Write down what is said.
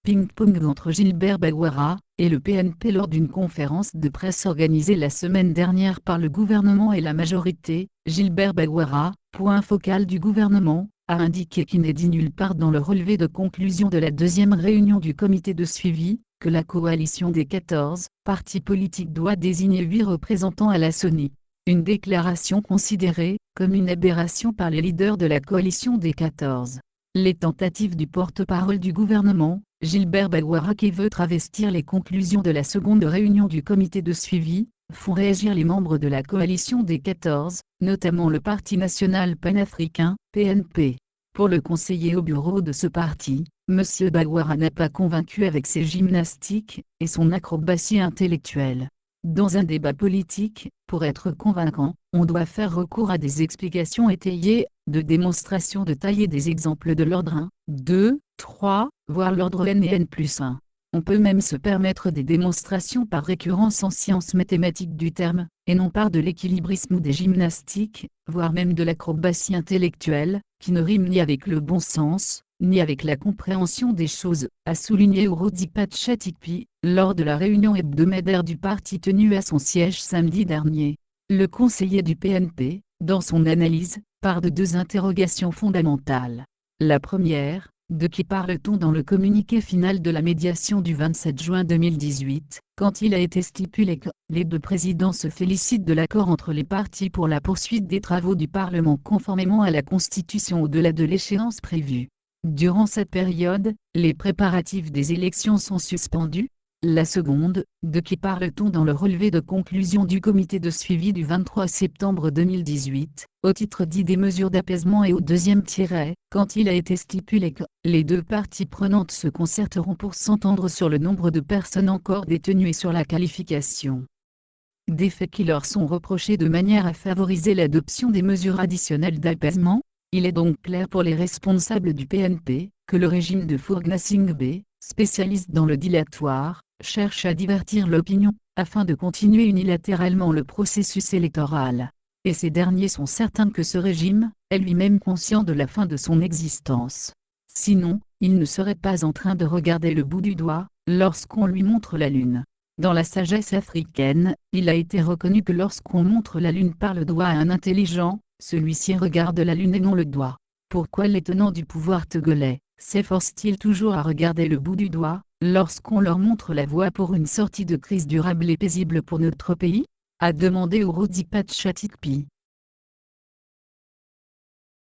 Ping-pong entre Gilbert Baghouara et le PNP lors d'une conférence de presse organisée la semaine dernière par le gouvernement et la majorité. Gilbert Baghouara, point focal du gouvernement, a indiqué qu'il n'est dit nulle part dans le relevé de conclusion de la deuxième réunion du comité de suivi, que la coalition des 14 partis politiques doit désigner 8 représentants à la CENI. Une déclaration considérée comme une aberration par les leaders de la coalition des 14. Les tentatives du porte-parole du gouvernement, Gilbert Baghouara, qui veut travestir les conclusions de la seconde réunion du comité de suivi, font réagir les membres de la coalition des 14, notamment le Parti national panafricain, PNP. Pour le conseiller au bureau de ce parti, M. Baghouara n'a pas convaincu avec ses gymnastiques et son acrobatie intellectuelle. Dans un débat politique, pour être convaincant, on doit faire recours à des explications étayées, de démonstrations de taille et des exemples de l'ordre 1, 2, 3, voire l'ordre n et n+1. On peut même se permettre des démonstrations par récurrence en sciences mathématiques du terme, et non par de l'équilibrisme ou des gymnastiques, voire même de l'acrobatie intellectuelle, qui ne rime ni avec le bon sens, ni avec la compréhension des choses, a souligné Urodipat Chatikpi, lors de la réunion hebdomadaire du parti tenue à son siège samedi dernier. Le conseiller du PNP, dans son analyse, part de 2 interrogations fondamentales. La première, de qui parle-t-on dans le communiqué final de la médiation du 27 juin 2018, quand il a été stipulé que les 2 présidents se félicitent de l'accord entre les partis pour la poursuite des travaux du Parlement conformément à la Constitution au-delà de l'échéance prévue. Durant cette période, les préparatifs des élections sont suspendus. La seconde, de qui parle-t-on dans le relevé de conclusion du comité de suivi du 23 septembre 2018, au titre dit des mesures d'apaisement et au deuxième tiret, quand il a été stipulé que les 2 parties prenantes se concerteront pour s'entendre sur le nombre de personnes encore détenues et sur la qualification des faits qui leur sont reprochés de manière à favoriser l'adoption des mesures additionnelles d'apaisement. Il est donc clair pour les responsables du PNP, que le régime de Fourgna-Singbe, spécialiste dans le dilatoire, cherche à divertir l'opinion, afin de continuer unilatéralement le processus électoral. Et ces derniers sont certains que ce régime est lui-même conscient de la fin de son existence. Sinon, il ne serait pas en train de regarder le bout du doigt, lorsqu'on lui montre la lune. Dans la sagesse africaine, il a été reconnu que lorsqu'on montre la lune par le doigt à un intelligent, celui-ci regarde la lune et non le doigt. Pourquoi les tenants du pouvoir togolais s'efforcent-ils toujours à regarder le bout du doigt, lorsqu'on leur montre la voie pour une sortie de crise durable et paisible pour notre pays ? A demandé Urodipat Chatikpi.